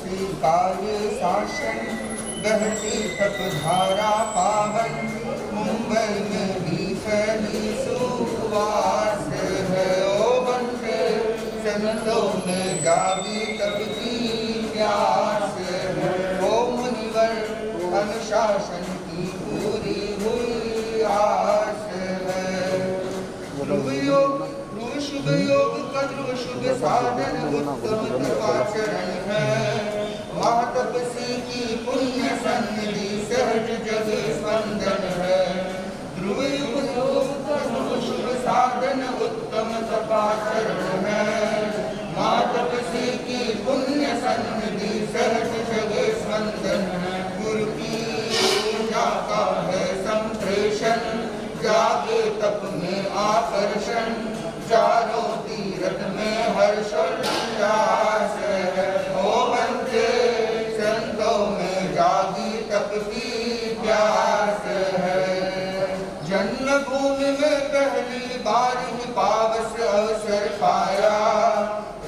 से कार्य शासन, बहती तप धारा पावन, मुंबई में भी फैली सुवास है। ओ बंदे संतों में जागी तप की प्यास है। ओ मुनिवर अनुशासन की पूरी हुई आस है। ध्रुव योग, ध्रुव शुभ योग का ध्रुव शुभ साधन उत्तम तपाचरण है। महातपसी की पुण्य सन्निधि सहज जग स्पंदन है। ध्रुव योग का ध्रुव शुभ साधन उत्तम तपाचरण है। महातपसी की पुण्य सन्निधि सहज जग स्पंदन है। गुरु की पूजा का है संप्रेषण, जागे तप में आकर्षण, चारों तीर्थ में हर्षोल्लास है। ओ बंदे संतों में जागी तप की प्यास है। जन्मभूमि में पहली बार ही पावस अवसर पाया,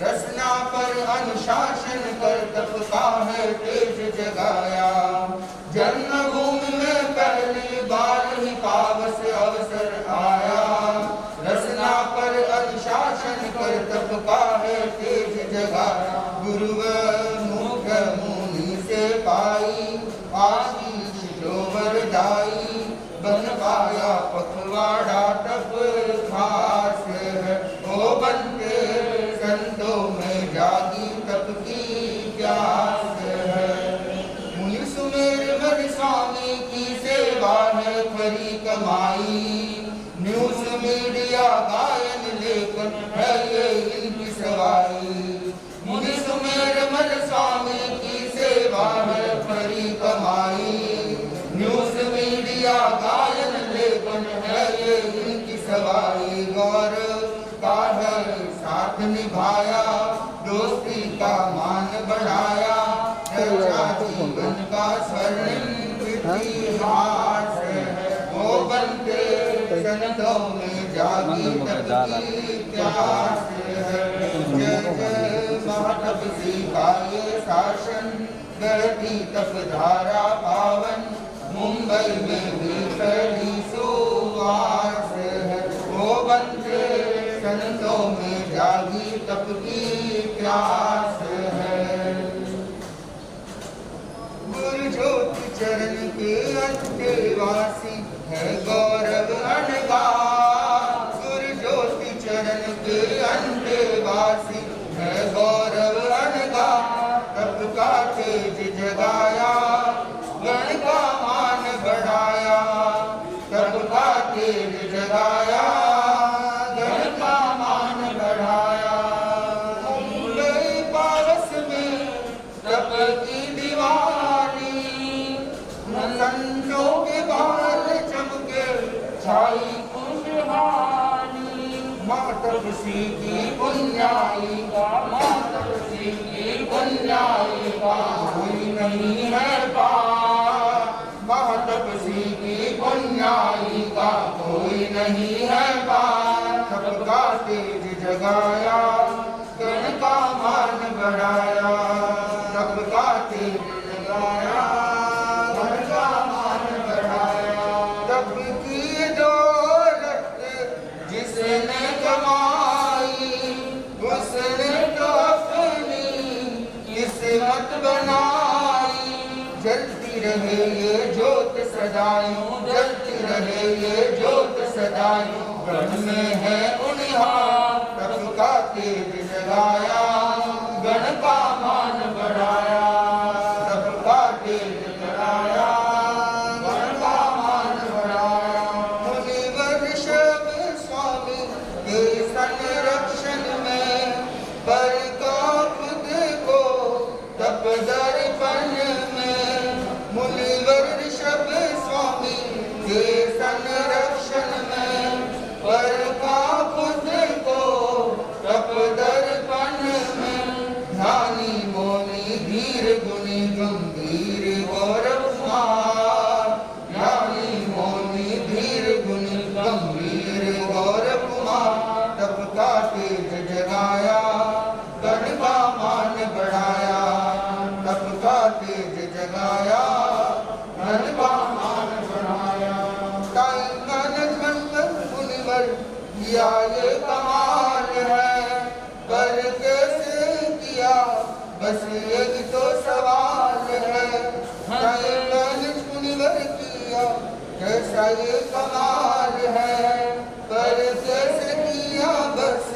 रसना पर अनुशासन कर तप का है तेज जगाया। जन्मभूमि में पहली बार ही पावस अवसर आया, रसना पर अनुशासन कर तप का है तेज जगाया। गुरुवर मुख्य मुनि से पाई, आशीष जो वरदाई, बन पाया पखवाड़ा तप खास है। ओ बंदे संतों में जागी तप की प्यास है। मुनि सुमेर मन स्वामी की सेवा है खरी कमाई, न्यूज मीडिया गायन लेखन है ये इनकी सवाई। मुनि सुमेर मन स्वामी की सेवा है खरी कमाई, न्यूज मीडिया गायन लेखन है ये इनकी सवाई। गौरव का है साथ निभाया, दोस्ती का मान बढ़ाया, जीवन का स्वर्णिम इतिहास है। ओ बंदे संतों में जागी तप की प्यास है। जय जय महातपसी का ये शासन, बहती तप धारा पावन, मुंबई में भी फैली सुवास है। ओ बंदे संतों में जागी तप की प्यास है। गुरु ज्योति चरण के अंतेवासी है गौरव अनगा, गुरु ज्योति चरण के अंतेवासी है गौरव अनगा। तप का तेज जगाया, गण का मान बढ़ाया, तप का तेज जगाया, गण का मान बढ़ाया। मुंबई पारस में तप की दीवानी, संतों के बाल चमके छाई खुशहाली। मातपसी की पुण्याई का, मातपसी की पुण्याई का कोई नहीं है पार। मातपसी की पुण्याई का कोई नहीं है पार। तप का तेज जगाया, गण का मान बढ़ाया, तप का तेज जगाया, गण का मान बढ़ाया। तप की दौलत जिसने कमाई, उसने तो अपनी किस्मत बनाई। जलती रहे ये ज्योत सदायूं, जलती रहे ये ज्योत सदायूं, गण में है उनिहार। तप का तेज जगाया, गण का मान बढ़ाया, तप का तेज जगाया, गण का मान बढ़ाया। मुनिवर शब स्वामी के संरक्षण में, पर का खुद को तप दर्पण में। मुनिवर ऋषभ स्वामी के संरक्षण में, पर का खुद को तप दर्पण बस यही तो सवाल है। चाहे मैंने मुनिवर किया कैसा ये कमाल है, पर कैसे किया बस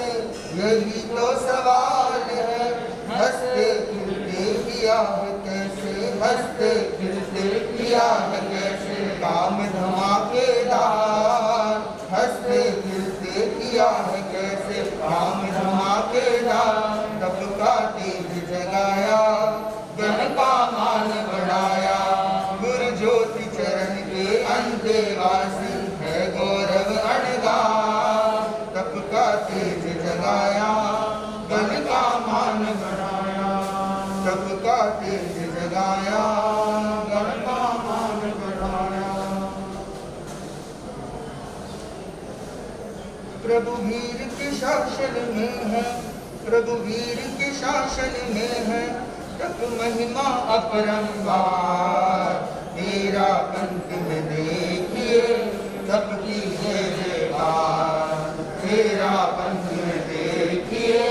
यही तो सवाल है। हंसते खिलते किया है कैसे, हंसते खिलते किया है कैसे, काम धमाकेदार। हंसते खिलते किया है कैसे, काम धमाकेदार। तब का तेज जगाया, गण का मान बढ़ाया, गुरु ज्योति चरण के अंतेवासी है गौरव अणगार। तब का तेज जगाया, गण का मान बढ़ाया, तब का तेज जगाया, गण का मान बढ़ाया। प्रभु वीर के शासन में है, प्रभु वीर के शासन में है, तब महिमा अपरंपार। तेरा पंथ में देखिए सबकी जय जयकार, तेरा पंथ में देखिए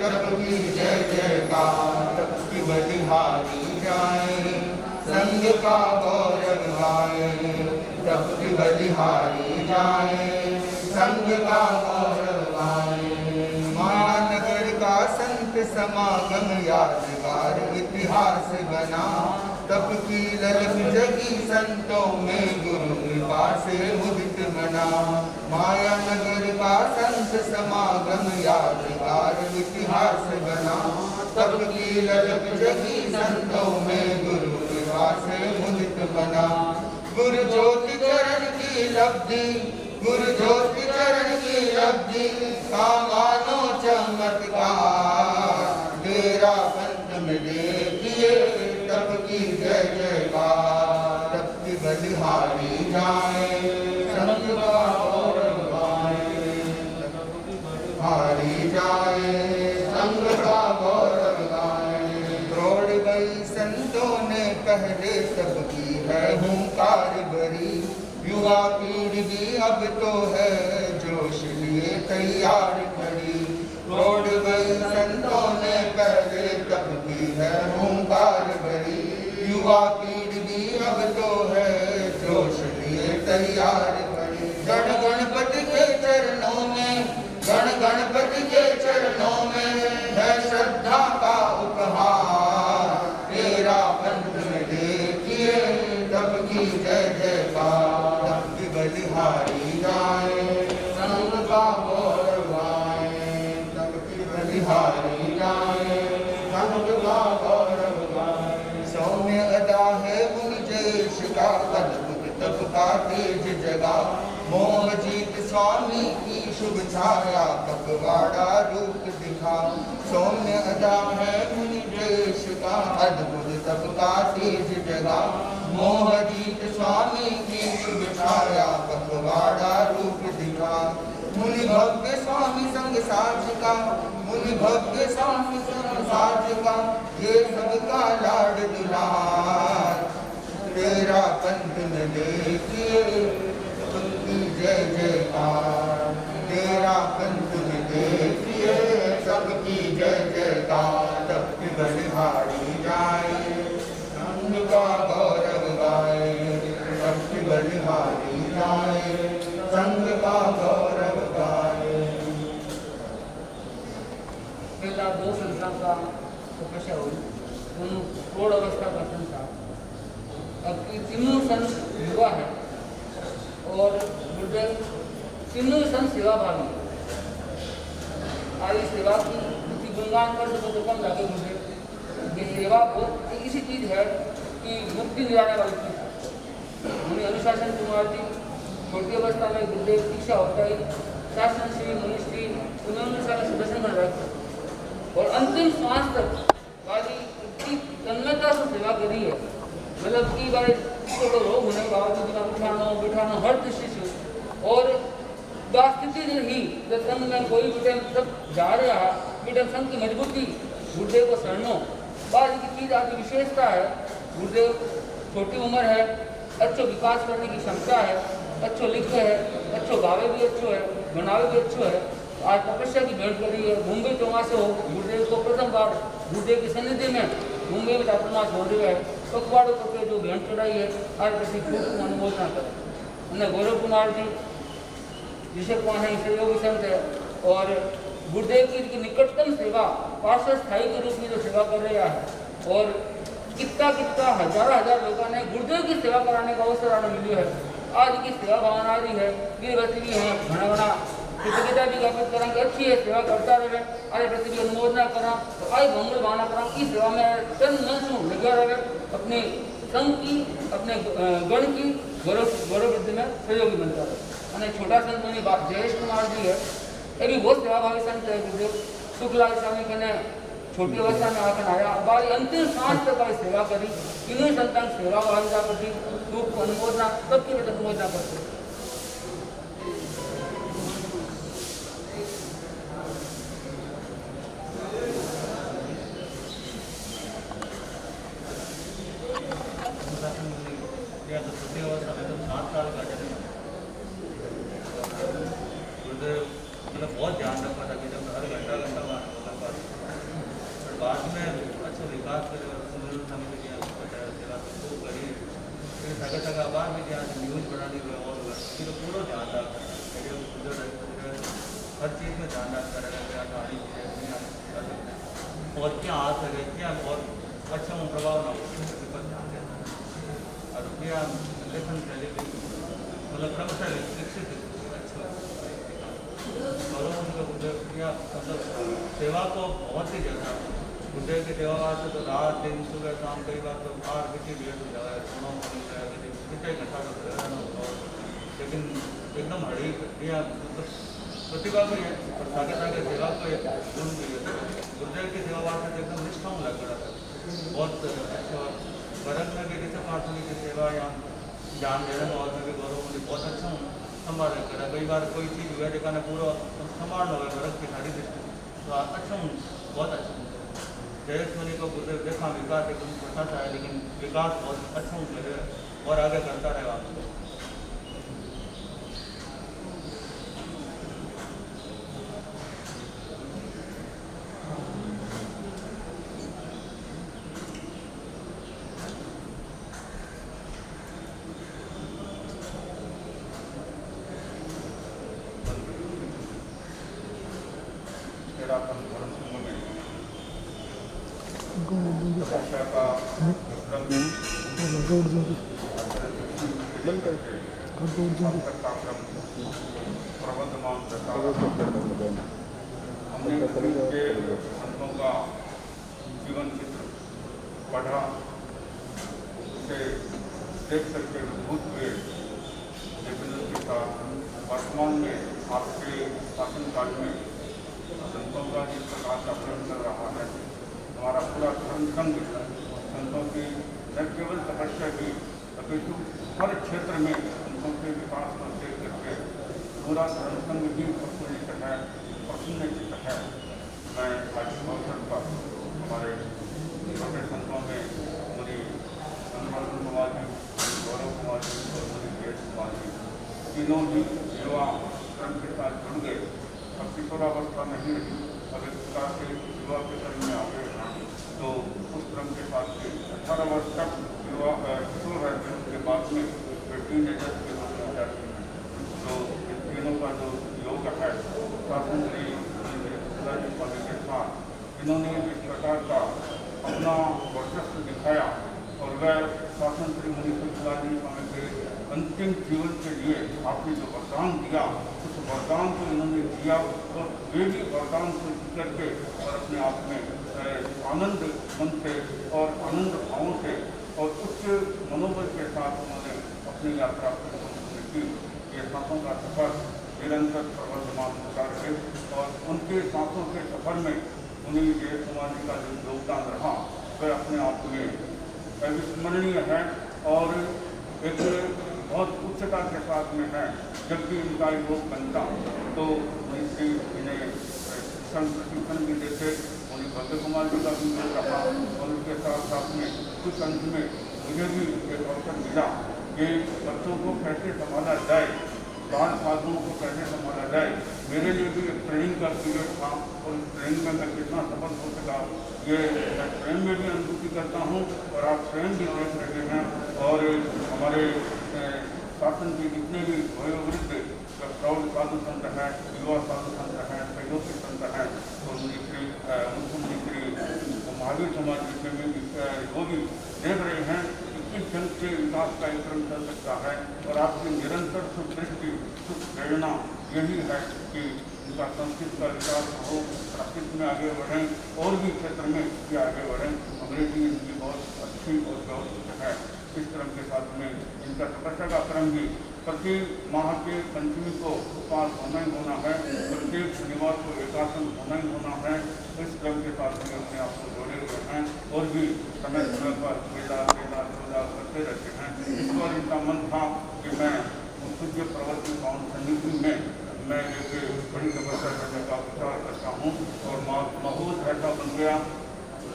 सबकी जय जयकार। सबकी बलिहारी जाए संग का गौरव गाए, सबकी बलिहारी जाए संग का गौरव गाए। महानगर का संत समागम यादगार इतिहास बना, तब की ललक जगी संतों में गुरु कृपा से मुदित मना। माया नगर का संत समागम यादगार इतिहास बना, तब की ललक जगी संतों में गुरु कृपा से मुदित बना। गुरु ज्योति चरण की लब्धि, गुरु ज्योति चरण की लब्धि का मानो चमत्कार। तेरा पंथ में देखिए तब की जय जयकार। तब की बलिहारी जाए संग का गौरव गाए, हारी जाए संग का गौरव गाए। दौड़ गई संतों ने पहले सबकी है हुंकार भरी, युवा पीढ़ी भी अब तो है जोश लिए तैयार खड़ी। दौड़ गई संतों ने पहले तब की है हुंकार भरी, युवा पीढ़ी भी अब तो है जोश लिए तैयार खड़ी। गण गणपति के चरणों में, गण गणपति के चरणों में है श्रद्धा का उपहार। तेरा पंथ में देखिए तब की जय जयकार। तब की बलिहारी जाए संग का गौरव गाए, तब की बलिहारी जाए संग का गौरव गाए। सौम्य अदा है मुनि जयेश का, अद्भुत तब का तेज जगा। मोह जीत स्वामी की शुभ छाया, पगवाड़ा रूप दिखा। सौम्य अदा है मुनि जयेश का, अद्भुत तब का तेज जगा। मोह जीत स्वामी की शुभ छाया, पगवाड़ा रूप दिखा। मुनि भव्य स्वामी संग साज का, मुनि भव्य स्वामी संग साज का, ये सबका लाड दुलार। तेरा पंथ में देखिए सबकी जय जयकार। तेरा पंथ में देखिए सबकी जय जयकार। तब की बलिहारी जाए संग का गौरव गाए, तब की बलिहारी जाए संग का गौरव गाए। पहला 2 संतान का तपस्या हुई, दोनों प्रौढ़ अवस्था का संतान। अब तीनों संत युवा है और गुरुदेव तीनों संत सेवा भावी। आज सेवा की गुणगान कर तो कम जाके गुरुदेव ये सेवा बहुत एक ऐसी चीज है कि मुक्ति दिलाने वाली चीज है। मुनि अनुशासन कुमार जी छोटी अवस्था में गुरुदेव दीक्षा होता है, शासन श्री मुनिश्री उन्होंने सारा दर्शन कर रखा और अंतिम श्वास तक वाली इतनी तन्मयता से सेवा करी है। मतलब की बार तो रोग होने के बावजूद बिना उठाना बिठाना हर दृष्टि से और स्थिति ही जब संघ में कोई भी टाइम सब जा रहा है संघ की मजबूती गुरुदेव को शरणों बाद की चीज आपकी विशेषता है। गुरुदेव छोटी उम्र है, अच्छो विकास करने की क्षमता है, अच्छो लिखे है, अच्छो गावे भी अच्छो है, बनावे भी अच्छो है। आज तपस्या की भेंट करी है। मुंबई चौमा से हो गुरुदेव को प्रथम बार गुरुदेव की सन्निधि में मुंबई में अपना छोड़ रहे हैं पखवाड़ो करके जो भेंट चढ़ाई है आज प्रति खूब अनुमोदना करें। અને ગૌરવ કુમારજી जिसे कौन है सहयोगी संत है और गुरुदेव की निकटतम सेवा पार्षद स्थायी के रूप में जो सेवा कर रहा है और कितना कितना हजार लोगों ने गुरुदेव की सेवा कराने का अवसर आने मिले है। आज की सेवा भावना आ रही है वीरवती भी है घना घना कृतज्ञता भी ज्ञापित करा कि अच्छी है सेवा करता रहे आज प्रति भी अनुमोदना करा तो आज मंगल भावना करा की सेवा में तन मन से लगा रहे अपने संघ की अपने गण की गौरव वृद्धि में सहयोगी बनता है। અને छोटा संत मुनि जयेश कुमार जी है ये भी बहुत सेवाभावी संत है गुरुदेव शुक्लाल स्वामी कने छोटी अवस्था में आकर आया बारी अंतिम सांस तक आई सेवा करी इन्हीं संतान सेवा भाविता प्रति खूब अनुमोदना सबकी अनुमोदना करते मतलब बहुत ध्यान रखा था कि जब हर घंटा बाद में अच्छा विकास करेगा सेवा तो करी फिर थका बाद में क्या न्यूज़ बनाने के और फिर पूरा ध्यान रखा हर चीज़ में ध्यान रखता रहेगा सारी चीज़ें और क्या आ सके क्या और अच्छा प्रभाव ना हो पर ध्यान देता और क्या लेखन चले मतलब क्रमशः विकसित मतलब सेवा को बहुत ही ज़्यादा गुरुदेव की सेवा वास्ते तो रात दिन सुबह शाम कई बार तो बाहर कितनी भीड़ हो जाए सोना कितने घंटा तो लेकिन एकदम हड़ी या प्रतिभा भी है और सागे सागे सेवा को एक गुण भी है। गुरुदेव की सेवा वास्ते तो एकदम निष्ठा लग रहा था बहुत अच्छा भरत में भी ऋषभ माथुरी की सेवा या ज्ञान देने में और मैं भी गौरव मुझे बहुत अच्छा हूँ संभाल करा कई बार कोई चीज़ हुआ देखा पूरा संभाल हो गया भरत की सारी दृष्टि तो अच्छा हूँ बहुत अच्छा हूँ। जयेश मुनि को गुरुदेव देखा विकास एकदम छोटा सा है लेकिन विकास बहुत अच्छा हूँ मेरे और आगे करता रहेगा हमको। हमने के संतों का जीवन चित्र पढ़ा उसे देख करके अद्भुत हुए लेकिन उसके साथ वर्तमान में आपके शासनकाल में संतों का जिस प्रकार का प्रयोग कर रहा है हमारा पूरा धर्म संघ संतों की न केवल तपस्या की अपितु हर क्षेत्र में संतों के विकास को देख करके पूरा धर्म संघ भी प्रफुल्लित है प्रसन्नचित है। मैं आज अवसर पर हमारे छोटे संतों में मुनि संवर्धन कुमार जी गौरव कुमार जी और मुनि जयेश कुमार जी तीनों ही युवा क्रम के साथ जुड़ गए। अब किशोरावस्था नहीं रही अब एक प्रकार के युवा के क्रम में आ गए तो उस क्रम के साथ 18 वर्ष तक युवा किशोर रहते हैं उसके बाद में वे टीनेजर के रूप में जाते हैं। तो इन तीनों का जो योग है शासन स्वामी के साथ इन्होंने इस प्रकार का अपना वर्चस्व दिखाया और वह शासन श्री मुनि शुक्लाजी स्वामी के अंतिम जीवन के लिए आपने जो वरदान दिया उस वरदान को इन्होंने दिया और वे भी वरदान को करके और अपने आप में आनंद मन से और आनंद भावों से और उच्च मनोबल के साथ उन्होंने अपनी यात्रा की। ये सांसों का सफर निरंतर प्रवर्तमान होता रहे और उनके सांसों के सफर में उन्हीं जयेश कुमार जी का जो योगदान रहा वह अपने आप में अविस्मरणीय है और एक बहुत उच्चता के साथ में है। जब भी इनका योग बनता तो उनसे इन्हें प्रशिक्षण भी देते उन्हें भव्य कुमार जी का भी योग रहा और उसके साथ साथ में कुछ अंत में मुझे भी एक अवसर मिला कि बच्चों को कैसे संभाला जाए बाल साधुओं को कैसे संभाला जाए। मेरे लिए भी एक ट्रेनिंग का पीरियड था और ट्रेनिंग में मैं कितना सफल हो सका ये मैं स्वयं में भी अनुभूति करता हूँ और आप स्वयं भी देख रहे हैं। और हमारे शासन के जितने भी वयोवृद्ध प्रौढ़ साधु संत हैं, युवा साधु संत हैं, सहयोगी संत हैं, तो मुख्यमंत्री महावीर समाज जितने में वो भी देख रहे हैं कि किस ढंग से विकास का एक क्रम चल सकता है। और आपकी निरंतर सुदृष्टि प्रेरणा यही है कि उनका संस्कृत का विकास हो, संस्कृत में आगे बढ़ें और भी क्षेत्र में भी आगे बढ़ें। अंग्रेजी इनकी बहुत अच्छी और व्यवस्थित है। इस क्रम के साथ में इनका तपस्या का क्रम भी प्रति माह के पंचमी को उपवास होना ही होना है, प्रत्येक शनिवार को एकासन होना ही होना है। इस क्रम के साथ में अपने आप को जोड़े हुए हैं और भी समय समय पर मेला करते रहते हैं। इस बार इनका मन था कि मैं पूज्य प्रवर्ती पावन समिति में मैं एक बड़ी तपस्या करने का विचार करता हूँ और माहौल ऐसा बन गया,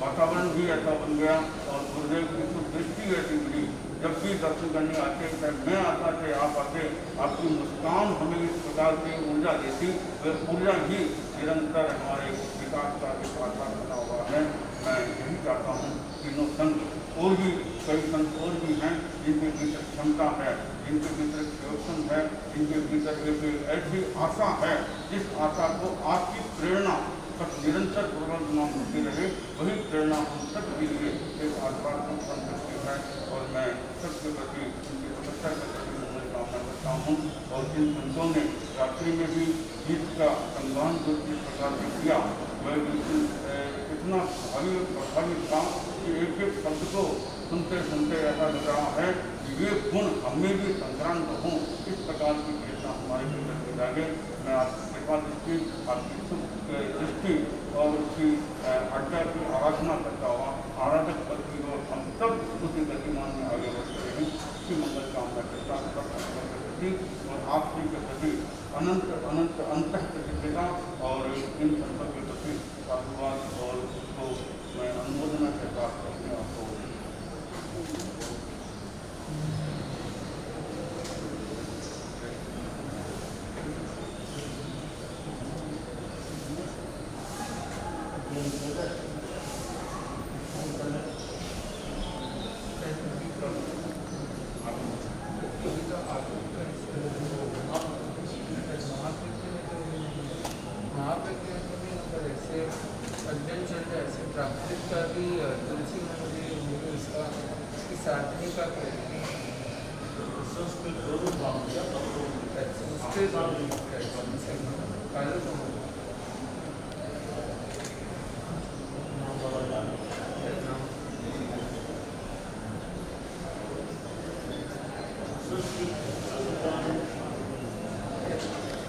वातावरण भी ऐसा बन गया और गुरुदेव की कुछ दृष्टि ऐसी मिली। जब भी दर्शन करने आते, चाहे मैं आता चाहे आप आते, आपकी मुस्कान हमें इस प्रकार की ऊर्जा देती। वह ऊर्जा ही निरंतर हमारे विकास का आधार बना हुआ है। मैं यही चाहता हूँ तीनों संत और भी कई संत और भी हैं जिनके भीतर क्षमता है, जिनके भीतर प्रयोजन है, जिनके भीतर एक ऐसी आशा है जिस आशा को आपकी प्रेरणा तक निरंतर प्रवर्तमान होती रहे। वही प्रेरणा हम सबके लिए एक आधार बन सकती है। और मैं सबके प्रति उनकी तपस्या के प्रति मंगल कामना करता हूँ। और जिन संतों ने रात्रि में भी गीत का संगान जो जिस प्रकार से किया, वह बिल्कुल इतना भारी और प्रभावित था कि एक एक शब्द को सुनते सुनते ऐसा लग रहा है कि वे गुण हमें भी संक्रांत हों। इस प्रकार की प्रेरणा हमारे भीतर जागे। मैं आपकी कृपा दृष्टि, आपकी शुभ दृष्टि और उसकी आज्ञा की आराधना करता हुआ आराधक पद की ओर हम सब उसी गतिमान में आगे बढ़ते रहे। इसकी मंगल कामना करता सबके प्रति और आपके प्रति अनंत अनंत अंत प्रतिष्ठा और इन संतों के प्रति साधुवाद और उसको मैं अनुमोदना के साथ अपने आपको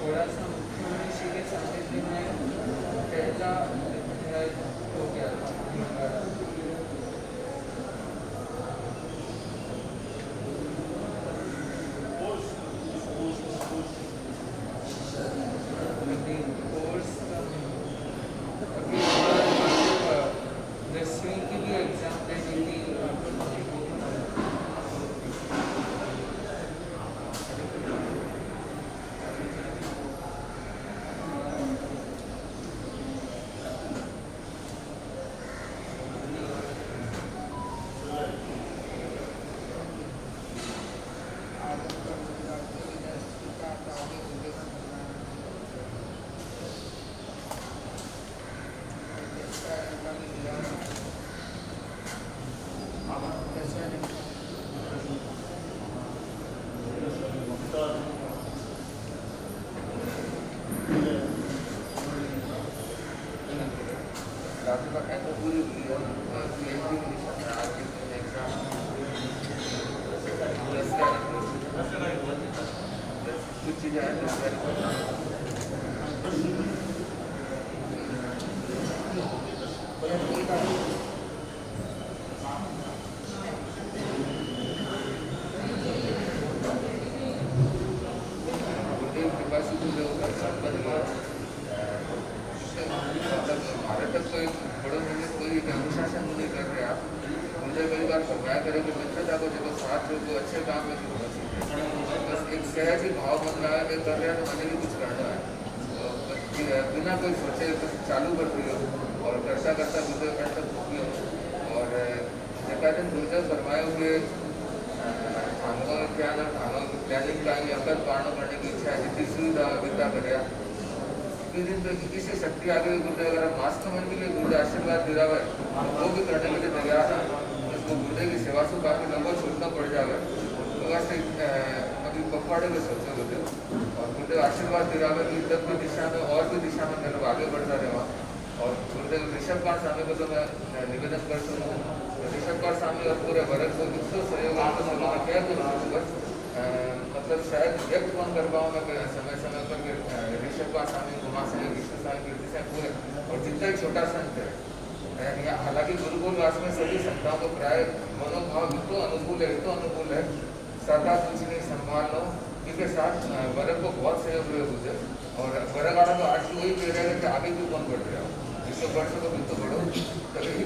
थोड़ा सा मुख्यमंत्री के सानिध्य में पहला हो गया कोर्स 10वीं की भी एग्जाम देने की सहज ही भाव बन रहा है कर रहे हैं तो मुझे भी कुछ करना है बिना कोई सोचे चालू कर दिया और करता करता गुजर और जैसे गुरुदेव फरमाए हुए ठाणों ज्ञान और ठाणों ज्ञानी का अंगत पारणों करने की इच्छा है जितनी सुविधा विद्या कर किसी शक्ति आगे गुरुदेव अगर मास्क मन के लिए गुरुदेव आशीर्वाद दे रहा है वो भी करने के लिए तैयार है, उसको गुरुदेव की सेवा से काफी लंबा छूटना पड़ जाएगा। तो वैसे अभी पखवाड़े में सोचे गुरुदेव और गुरुदेव आशीर्वाद दे रहा है कि तब की दिशा में और भी दिशा में मैं लोग आगे बढ़ता रहे वहाँ। और गुरुदेव ऋषभ कुमार स्वामी को तो मैं निवेदन कर सकूँ, ऋषभ कुमार स्वामी और पूरे भारत को जितना सहयोग आपको मैं क्या करूँ बस मतलब शायद व्यक्त कौन कर पाऊँ मैं समय समय पर ऋषभ कुमार स्वामी, उमा साहब, विष्णु साहब, कीर्ति साहब पूरे और जितना ही छोटा संत है। हालांकि गुरुकुल वास में सभी संताओं को प्राय मनोभाव तो अनुकूल है, सदा कुछ नहीं संभाल लो इनके साथ वर्ग को बहुत सहयोग हुए मुझे। और वर्ग वाला तो आज वही कह रहे हैं कि आगे भी कौन बढ़ रहा हो, जिसको बढ़ सको बिल तो बढ़ो। कभी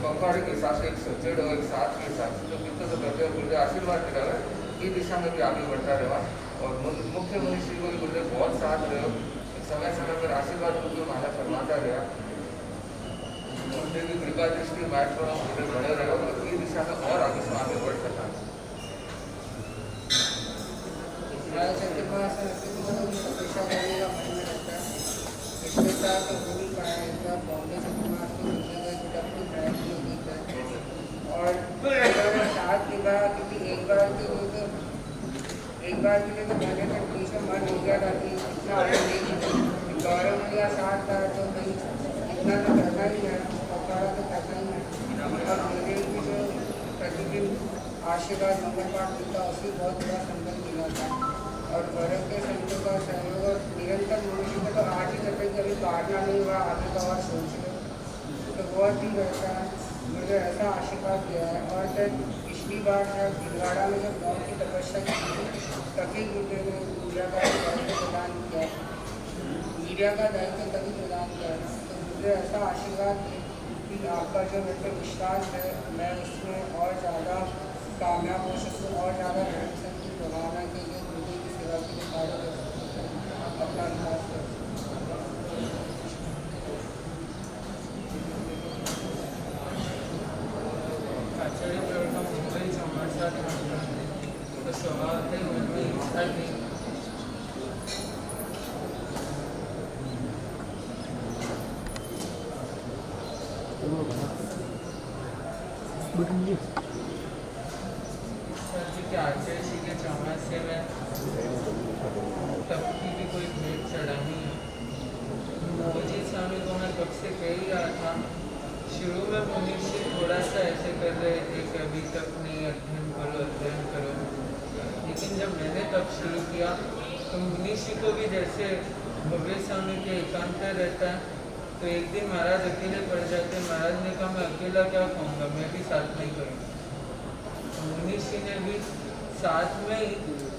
पखवाड़े के हिसाब से एक सचेड़ और एक साथ के हिसाब से तो बिल्कुल तो करते गुरुदेव आशीर्वाद दे रहा है ये दिशा में भी आगे बढ़ता रहा। और मुख्य मनुष्य को भी गुरुदेव बहुत साथ रहे, समय समय पर आशीर्वाद गुरुदेव माला फरमाता रहा। गुरुदेव की कृपा दृष्टि मार्ग पर गुरुदेव बने रहे और ये दिशा में और आगे से आगे बढ़ सका। तपस्या करने का मन में रहता है, इसके साथ गुरु पाएगा बॉम्बे से कुमार को मिलेगा जो और साथ निभाया क्योंकि एक बार के लिए तो मैंने तो बीच में मन हो गया था कि इतना आगे नहीं गौरव मेरा साथ था तो भाई इतना तो करना ही है, पकड़ा तो करना ही है। और मेरे भी जो प्रतिदिन आशीर्वाद मंगल पाठ मिलता उससे बहुत बड़ा संबंध मिला था। और गौरव के संतों का सहयोग और निरंतर मनुष्य को तो आज ही करते कभी काटना नहीं हुआ, आगे का और सोच लो तो बहुत ही रहता है। मुझे ऐसा आशीर्वाद दिया है। और जब पिछली बार जब भिलवाड़ा में जब गाँव की तपस्या की थी तभी गुरुदेव ने मीडिया का दायित्व प्रदान किया, मीडिया का दायित्व तभी प्रदान किया। तो मुझे ऐसा आशीर्वाद है कि आपका जो मेरे पर विश्वास है मैं उसमें और ज़्यादा कामयाब हो सकूँ और ज़्यादा धर्म की प्रभावना के लिए गुरुदेव की सेवा के लिए कार्य कर सकूँ, अपना विकास कर सकूँ। आचार्य प्रवर्तन मुंबई समाचार तो सवाल है उनकी इच्छा थी सर जी के आचार्य जी के चौमासे में तब की भी कोई भेंट चढ़ानी है। मोजी स्वामी को मैं कब से कह ही रहा था, शुरू में मनुष्य थोड़ा सा ऐसे कर रहे थे कि अभी तक नहीं अध्ययन करो, लेकिन जब मैंने तब शुरू किया तो मनुष्य को भी जैसे भव्य स्वामी के एकांत रहता है तो एक दिन महाराज अकेले पड़ जाते, महाराज ने कहा मैं अकेला क्या कहूँगा, मैं भी साथ में करूँगा। तो मनुष्य ने भी साथ में ही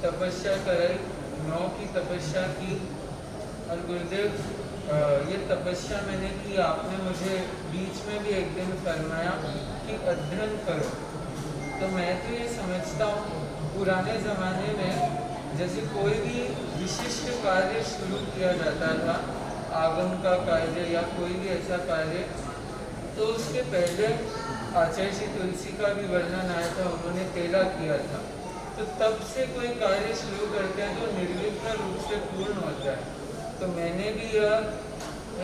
तपस्या कराई, 9 की तपस्या की। और गुरुदेव ये तपस्या मैंने की, आपने मुझे बीच में भी एक दिन फरमाया कि अध्ययन करो। तो मैं तो ये समझता हूँ पुराने ज़माने में जैसे कोई भी विशिष्ट कार्य शुरू किया जाता था, आगम का कार्य या कोई भी ऐसा कार्य, तो उसके पहले आचार्य श्री तुलसी का भी वर्णन आया था, उन्होंने तेला किया था। तो तब से कोई कार्य शुरू करते हैं तो निर्विघ्न रूप से पूर्ण होता है। तो मैंने भी यह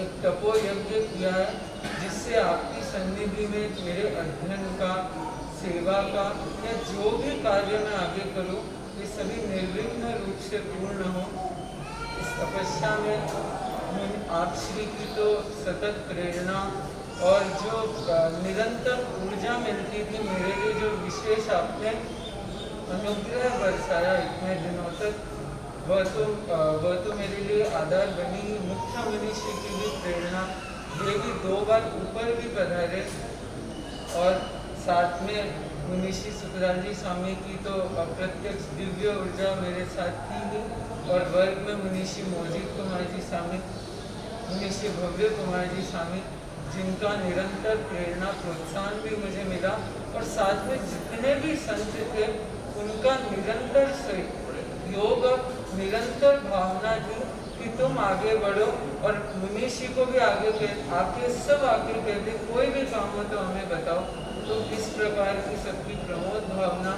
एक तपो यज्ञ किया है जिससे आपकी सन्निधि में मेरे अध्ययन का, सेवा का या जो भी कार्य मैं आगे करूं ये सभी निर्विघ्न रूप से पूर्ण हो। इस तपस्या में आप श्री की तो सतत प्रेरणा और जो निरंतर ऊर्जा मिलती थी, मेरे लिए जो विशेष आपने अनुग्रह बरसाया इतने दिनों तक, वह तो मेरे लिए आधार बनी। मुख्य मनुष्य की भी प्रेरणा, ये भी 2 बार ऊपर भी पधारे और साथ में मुनिषी सुखदान जी स्वामी की तो अप्रत्यक्ष दिव्य ऊर्जा मेरे साथ थी ही। और वर्ग में मुनिषी मोजित कुमार जी स्वामी, मुनिषी भव्य कुमार जी स्वामी, जिनका निरंतर प्रेरणा प्रोत्साहन भी मुझे मिला। और साथ में जितने भी संत थे उनका निरंतर से योग, निरंतर भावना थी कि तुम आगे बढ़ो। और मुनिषी को भी आगे सब आगे कहते कोई भी काम हो तो हमें बताओ। तो प्रकार की सबकी प्रमोद भावना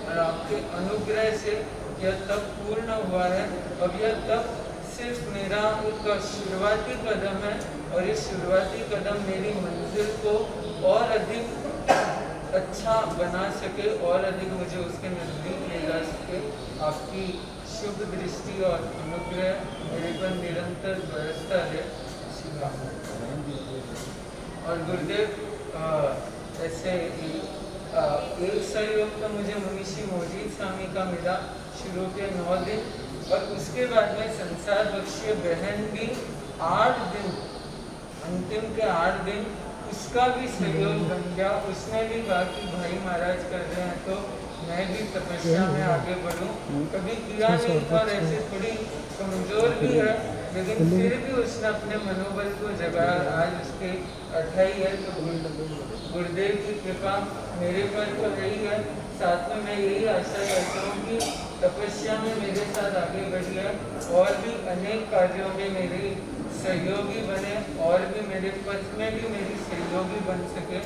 और आपके अनुग्रह से यह तब पूर्ण हुआ है। अब यह तब सिर्फ मेरा एक शुरुआती कदम है और इस शुरुआती कदम मेरी मंजिल को और अधिक अच्छा बना सके और अधिक मुझे उसके नज़दीक ले जा सके। आपकी शुभ दृष्टि और अनुग्रह मेरे पर निरंतर बरसता है। और गुरुदेव ऐसे ही एक सहयोग तो मुझे मुनीषी मोजीत स्वामी का मिला शुरू के 9 दिन, और उसके बाद में संसार बख्शिय बहन भी 8 दिन, अंतिम के 8 दिन उसका भी सहयोग बन गया। उसने भी कहा कि भाई महाराज कर रहे हैं तो मैं भी तपस्या में आगे बढ़ूं। कभी किया नहीं था और ऐसे थोड़ी कमज़ोर भी है, लेकिन फिर भी उसने अपने मनोबल को जगाया। आज उसके 28 है तो गुरुदेव की कृपा मेरे पर तो रही है। साथ में मैं यही आशा करता हूँ कि तपस्या में मेरे साथ आगे बढ़िए और भी अनेक कार्यों में मेरे सहयोगी बने और भी मेरे पथ में भी मेरी सहयोगी बन सके।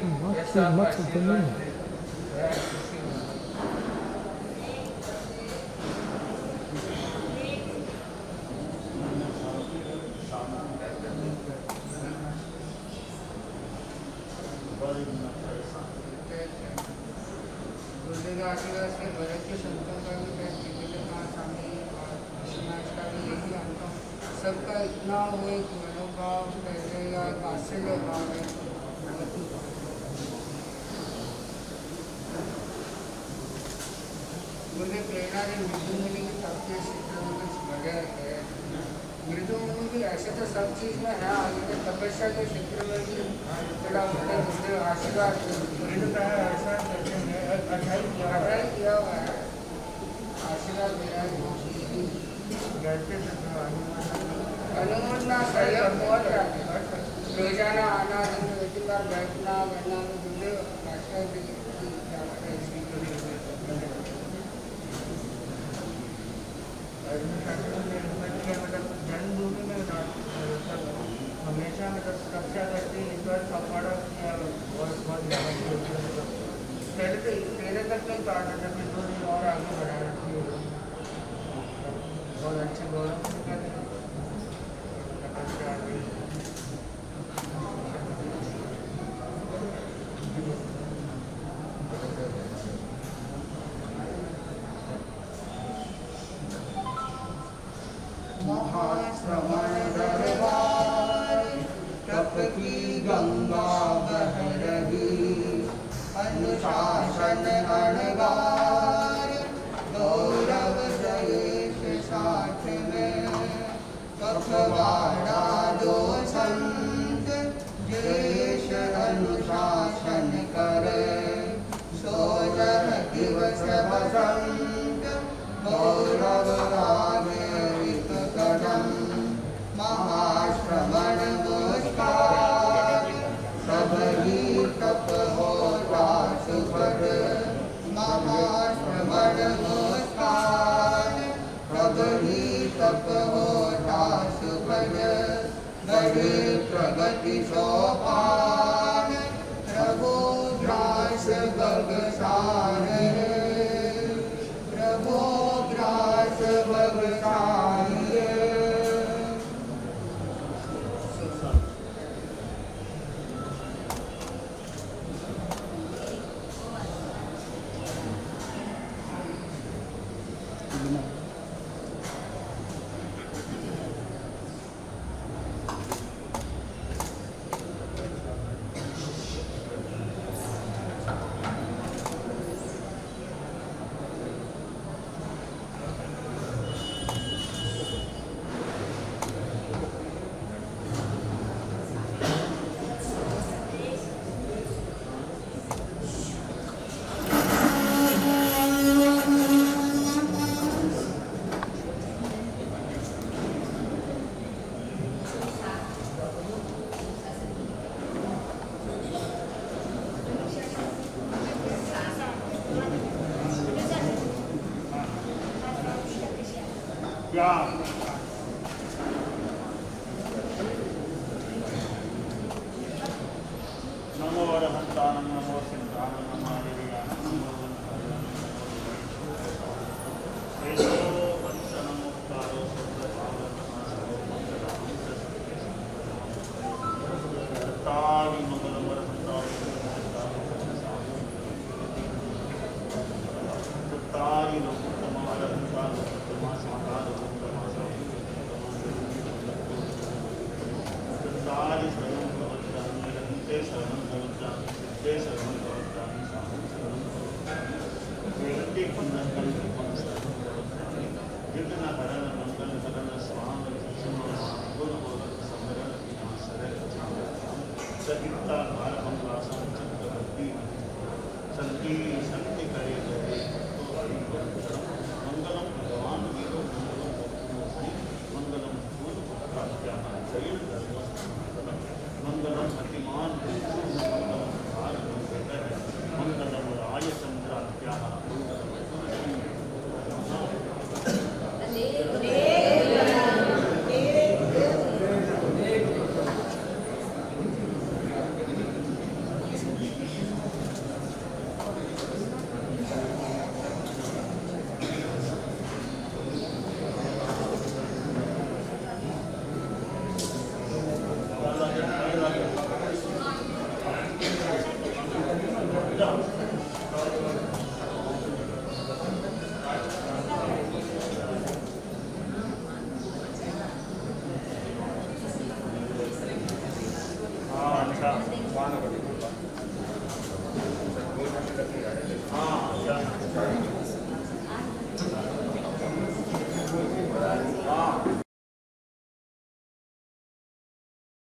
ऐसा आशीर्वाद है। गुरुदेव के आशीर्वाद से भरत के संतों का भी मैं त्रिपिटक का स्वामी और समाज का भी यही मानता हूँ। सबका इतना वो एक मनोभाव पहले या वात्सल्य भाव है। मुझे प्रेरणा ने मृदु मुनि के सबके क्षेत्र में कुछ बढ़े है। मृदु मुनि भी ऐसे तो सब चीज़ में है, आगे तपस्या के क्षेत्र में भी थोड़ा मोटा गुरुदेव आशीर्वाद मृदु का ऐसा करते हैं। अठाई किया हुआ है, आशीर्वाद मेरा अनुमोदना सहयोग बहुत रोजाना आना, दिन में 2 बार बैठना करना में गुरुदेव मतलब जन्मभूमि में हमेशा मतलब कक्षा करते इस बार पकवाड़ा बहुत पहले तो 13 तक नहीं काटा था, फिर 2 दिन और आगे बढ़ा रखी है। बहुत अच्छे गौरव से कर महाश्रवण दरबार तप की गंगा बह रही, अनुशासन अणगार गौरव जयेश साथ में। पखवाड़ा 2 संत जयेश अनुशासन करे, 16 दिवस बसंत गौरव आगे एक कदम। महाश्रवण मुस्कान सब ही तप होता सुखद, महाश्रवण मुस्कान सब ही तप होता सुखद। बड़े प्रगति सोपान प्रभु ग्रास बगसार, प्रभु ग्रास बगसार। नमो अरहंतानं नमो सिद्धानं नमो आर्यानं नमो वेदो वंशनमुक्तारो तारी मंगलमर तारी लोकतमार तार तमासार तारी स्वयं भवत्यानि निरन्ते शरणं भवत्यानि सिद्धे शरणं भवत्यानि साधु शरणं भवत्यानि वेदते पुण्यकल्प पुण्यस्तानि विघ्नहरण मंगलहरण स्वामी गुण बोधक समरण विनाशर सहिता